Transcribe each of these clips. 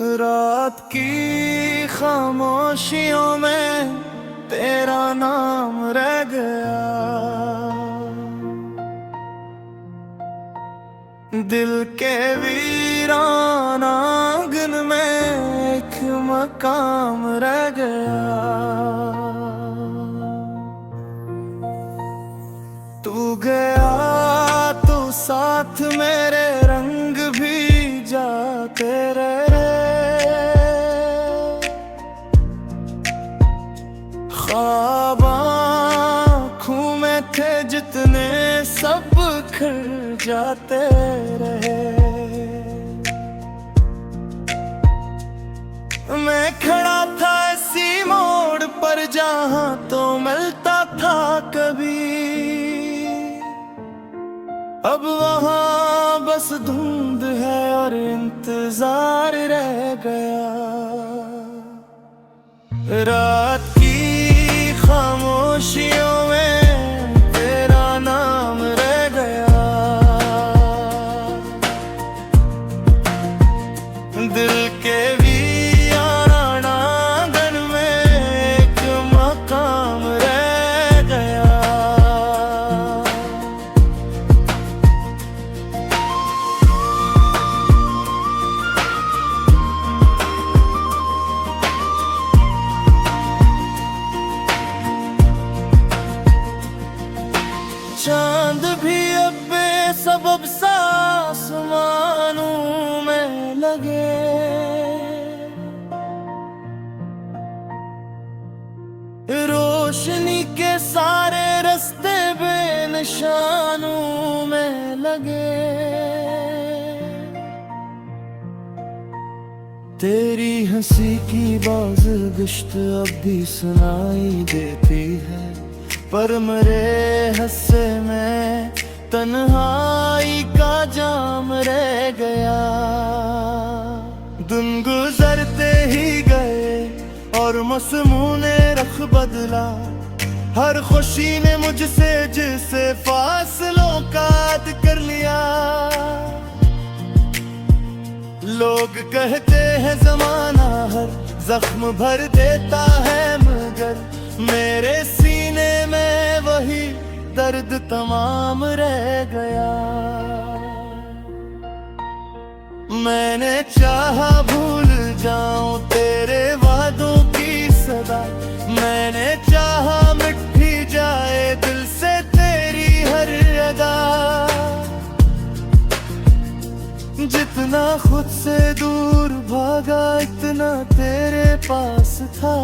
रात की खामोशियों में तेरा नाम रह गया। दिल के वीरान आंगन में एक मकाम रह गया। तू गया तो साथ मेरे रंग भी जाते रहे। ख्वाब आँखों में थे जितने सब खिल जाते रहे। मैं खड़ा था इसी मोड़ पर जहाँ तो मिलता था कभी। अब वहाँ बस धुंध है और इंतजार रह गया। रात की खामोशियों में तेरा नाम रह गया। दिल के वीरान आंगन में एक मकाम रह गया। चांद भी अब बेसबब सा आसमानों में लगे। रोशनी के सारे रास्ते बेनिशानों में लगे। तेरी हंसी की बाज़गश्त अब भी सुनाई देती है, पर मेरे हस्से में तन्हाई का जाम रह गया। दिन गुजरते ही गए और मौसमों ने रख बदला। हर खुशी ने मुझसे जिसे फासलों का याद कर लिया। लोग कहते हैं ज़माना हर जख्म भर देता है, मगर मेरे सीने में वही दर्द तमाम रह गया। मैंने चाहा भूल जाऊं तेरे वादों की सदा। मैंने चाहा मिट भी जाए दिल से तेरी हर अदा। जितना खुद से दूर भागा इतना तेरे पास था।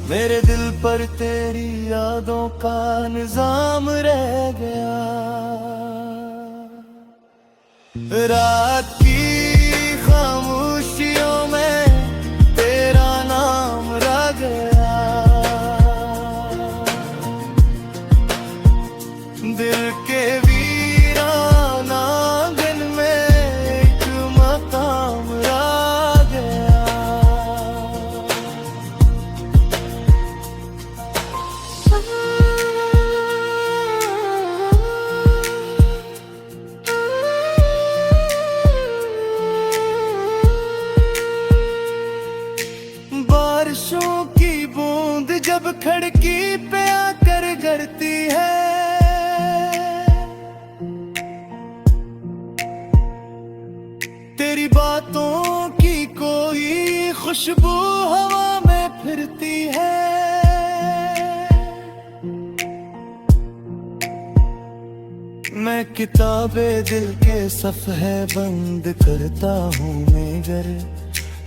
मेरे दिल पर तेरी यादों का निजाम रह गया। रात की खामोशियों में तेरा नाम रह गया। दिल के वीरान आंगन में एक मकाम रह गया। बारिशों की बूंद जब खिड़की पे आकर गिरती है, तेरी बातों की कोई खुशबू हवा में फिरती है। मैं किताबे दिल के सफ़हे बंद करता हूँ मगर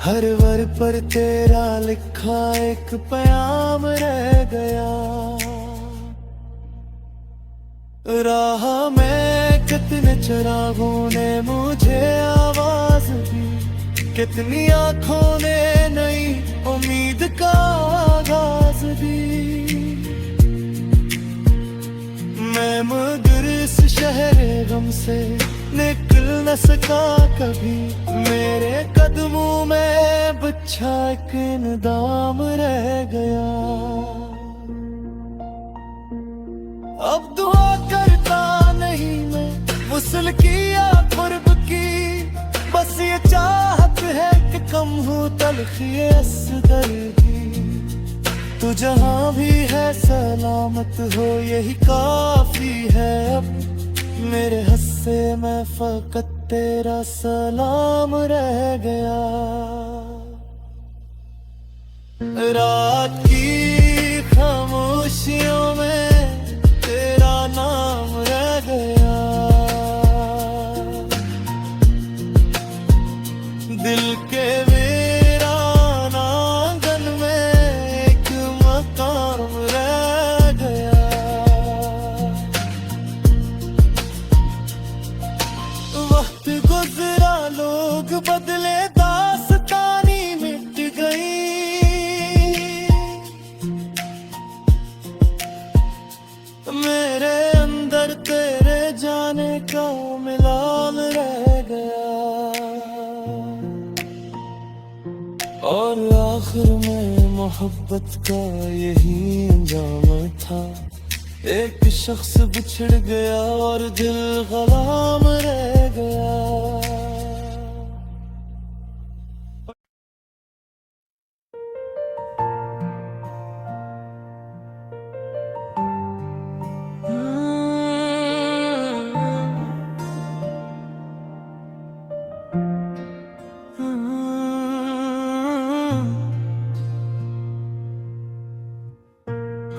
हर वर पर तेरा लिखा एक प्याम रह गया। राह में कितने चिरागों ने मुझे आवाज दी, कितनी आंखों ने नई उम्मीद का आगाज दी। मैं मगर इस शहरे गम से निकल न सका कभी। मेरे कदमों में बिछा एक इंदाम रह गया। अब दुआ करता नहीं मैं वुसल की या कुर्ब की, बस ये चाहत है कि कम हो तलखी असगर की। तू जहाँ भी है सलामत हो यही काफी है अब। मेरे हस्से में फकत तेरा सलाम रह गया। रात की खामोशियों में तेरा नाम रह गया। दिल के वीरान आंगन में एक मकाम रह गया। वक्त गुजरा लोग बदले दास्तानी मिट गई। मेरे अंदर तेरे जाने का मिलान रह गया। और आखिर में मोहब्बत का यही अंजाम था। एक शख्स बिछड़ गया और दिल गुलाम रह गया।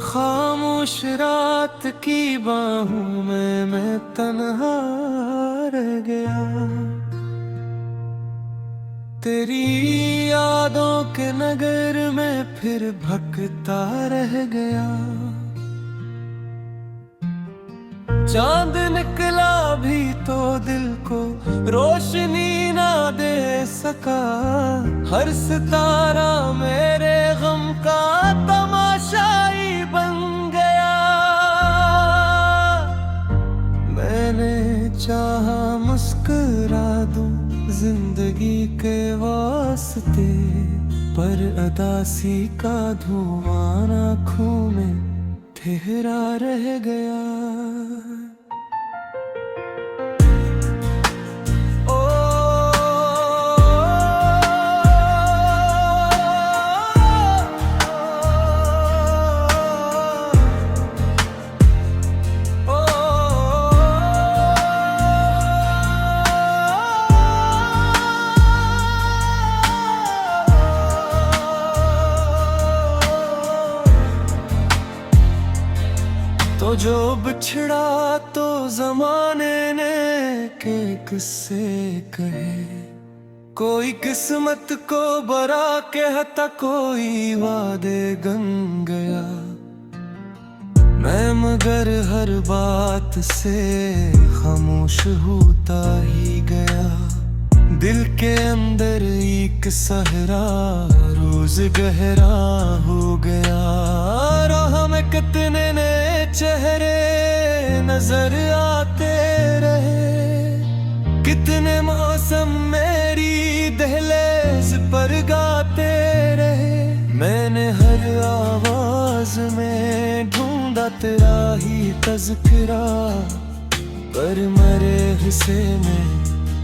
खामोश रात की बाहों में मैं तन्हा रह गया। तेरी यादों के नगर में फिर भटकता रह गया। चांद निकला भी तो दिल को रोशनी ना दे सका। हर सितारा मेरे गम का तमाशाई बन गया। मैंने चाहा मुस्कुरा दूं जिंदगी के वास्ते, पर अदासी का धुआं आँखों में ठहरा रह गया। तो जो बिछड़ा तो जमाने ने के किस्से कहे। कोई किस्मत को बरा कहता, कोई वादे गम गया। मैं मगर हर बात से खामोश होता ही गया। दिल के अंदर एक सहरा रोज गहरा हो गया। राह में कितने ने चेहरे नजर आते रहे। कितने मौसम मेरी दहलीज पर गाते रहे। मैंने हर आवाज में ढूंढा तेरा ही तज़किरा, पर मरे हिस्से में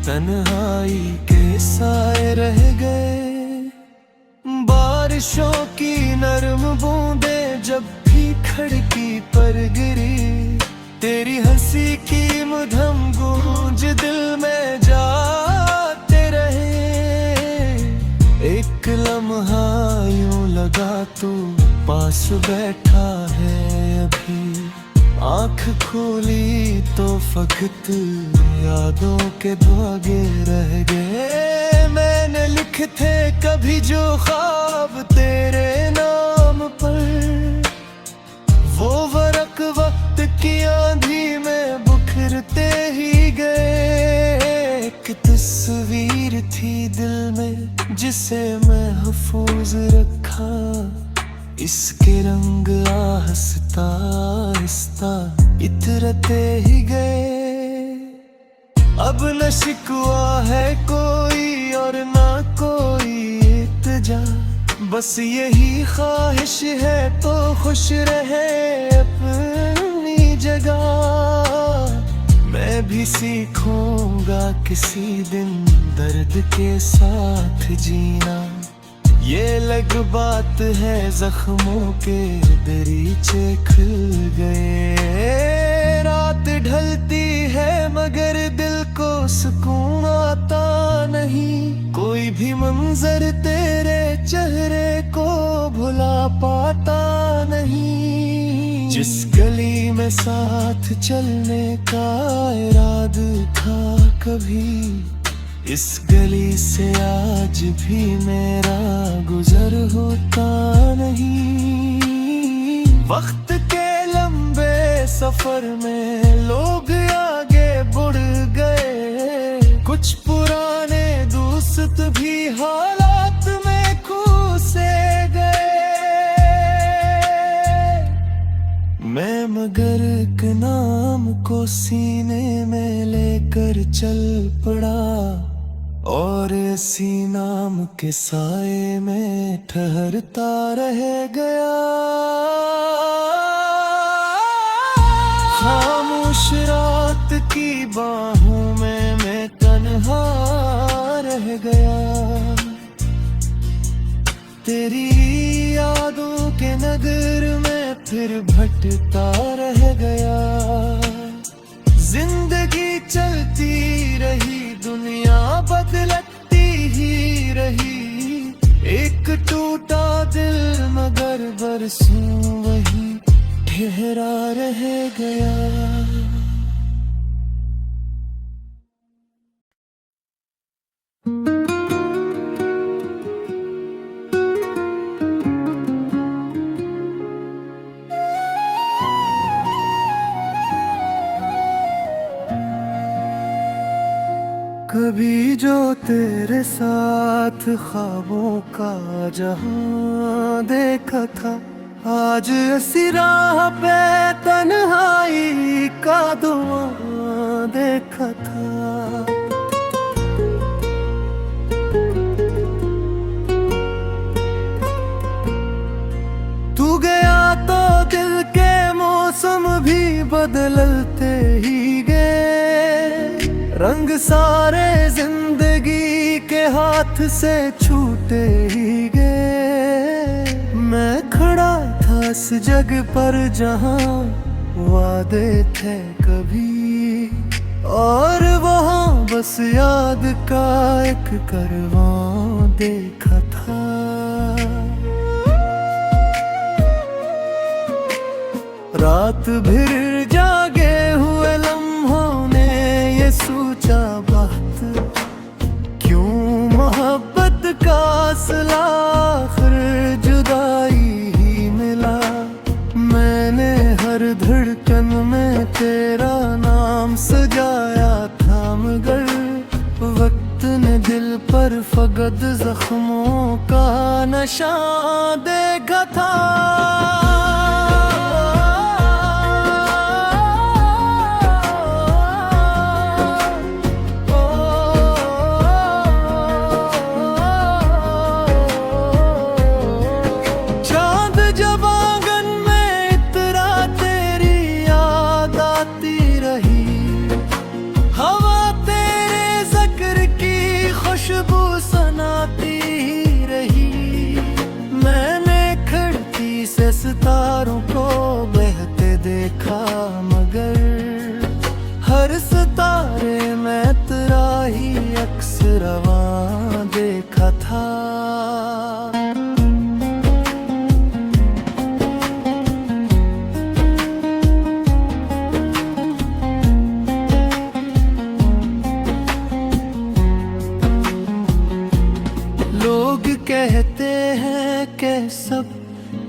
तन्हाई के साए रह गए। बारिशों की नरम बूंदें जब भी खिड़की पर गिरी, तेरी हंसी की मधुर गूंज दिल में जाते रहे। एक लम्हा यूं लगा तू पास बैठा है अभी। आँख खोली तो फकत यादों के धागे रह गए। मैंने लिखे थे कभी जो ख्वाब तेरे नाम पर, वो वरक वक्त की आंधी में बिखरते ही गए। एक तस्वीर थी दिल में जिसे मैं महफूज रखा, इसके रंग आहिस्ता आहिस्ता इतरते ही गए। अब न शिकवा है कोई और ना कोई इल्तिजा, बस यही ख्वाहिश है तो खुश रहे अपनी जगह। मैं भी सीखूंगा किसी दिन दर्द के साथ जीना, ये अलग बात है, जख्मों के दरीचे खुल गए। रात ढलती है मगर दिल को सुकून आता नहीं। कोई भी मंजर तेरे चेहरे को भुला पाता नहीं। जिस गली में साथ चलने का इरादा था कभी, इस गली से आज भी मेरा गुजर होता नहीं। वक्त के लंबे सफर में लोग आगे बढ़ गए। कुछ पुराने दोस्त भी हालात में खो से गए। मैं मगर एक नाम को सीने में लेकर चल पड़ा, और इसी नाम के साए में ठहरता रह गया। खामोश रात की बाहों में मैं तन्हा रह गया। तेरी यादों के नगर में फिर भटकता रह गया। जिंदगी चलती रही, दुनिया बदलती ही रही। एक टूटा दिल मगर बरसों वही ठहरा रह गया। कभी जो तेरे साथ ख्वाबों का जहां देखा था, आज ऐसी राह पे तन्हाई का धुआं देखा था। तू गया तो दिल के मौसम भी बदलते ही गए। रंग सारे जिंदगी के हाथ से छूटे ही गए। मैं खड़ा था इस जगह पर जहां वादे थे कभी, और वहां बस याद का एक करवां देखा था। रात भर जागे हुए लम्हों ने ये सोचा बात, क्यों मोहब्बत का असला आखिर जुदाई ही मिला। मैंने हर धड़कन में तेरा नाम सजाया था, मगर वक्त ने दिल पर फकत जख्मों का नशा देखा था। सितारों को बहते देखा, मगर हर सितारे में तेरा ही अक्स रवां देखा था। लोग कहते हैं कि सब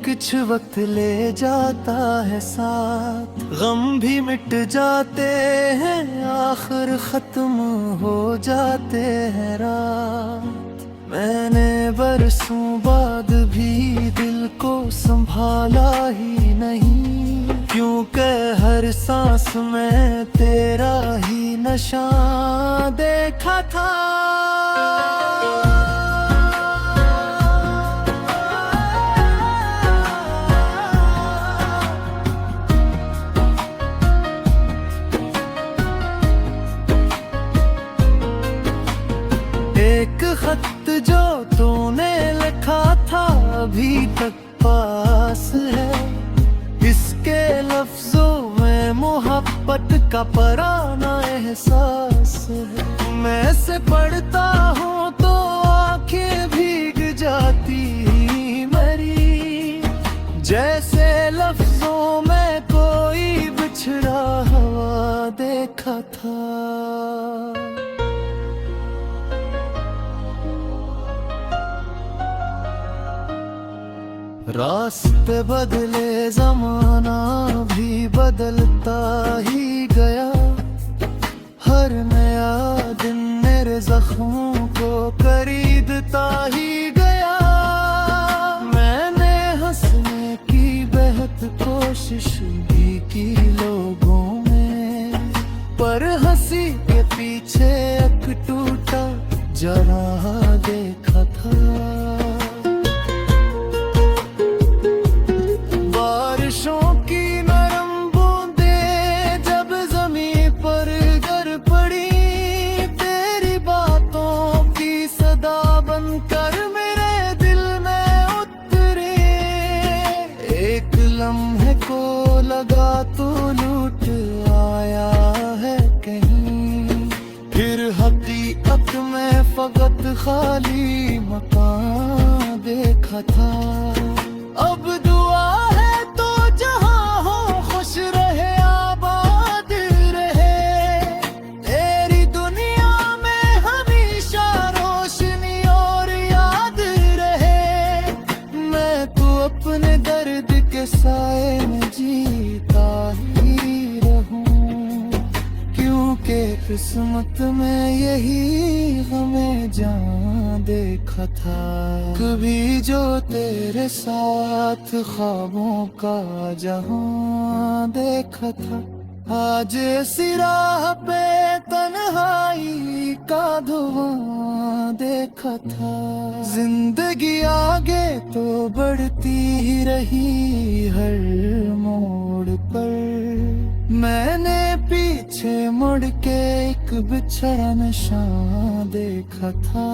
कुछ वक्त ले जाता है साथ, गम भी मिट जाते हैं, आखिर खत्म हो जाते हैं रात। मैंने बरसों बाद भी दिल को संभाला ही नहीं, क्योंकि हर सांस में तेरा ही नशा देखा था। एक खत जो तूने लिखा अभी तक पास है। इसके लफ्जों में मोहब्बत का पराना एहसास है। मैं से पढ़ता हूँ तो आंखें भीग जाती मेरी, जैसे लफ्जों में कोई बिछड़ा हवा देखा था। रास्ते बदले जमाना भी बदलता ही गया। हर नया दिन मेरे जख्मों को खरीदता ही गया। मैंने हंसने की बेहद कोशिश भी की लोगों में, पर हंसी के पीछे एक टूटा जरा देखा था। बारिशों की नरम बूंदें जब जमीन पर गिर पड़ी, तेरी बातों की सदा बनकर मेरे दिल में उतरी। एक लम्हे को लगा तू लूट आया है कहीं, फिर हकीकत में फकत खाली मकान देखा था। अब दुआ है तो जहां हो खुश रहे आबाद रहे, तेरी दुनिया में हमेशा रोशनी और याद रहे। मैं तो अपने दर्द के साए में जीता ही रहूं, क्योंकि किस्मत में यही हमें जान देखा था। कभी जो तेरे साथ ख्वाबों का जहां देखा था, आज इसी राह पे तन्हाई का धुआं देखा था। जिंदगी आगे तो बढ़ती ही रही हर मोड़ पर, मैंने पीछे मुड़ के एक बिछड़ा निशान देखा था।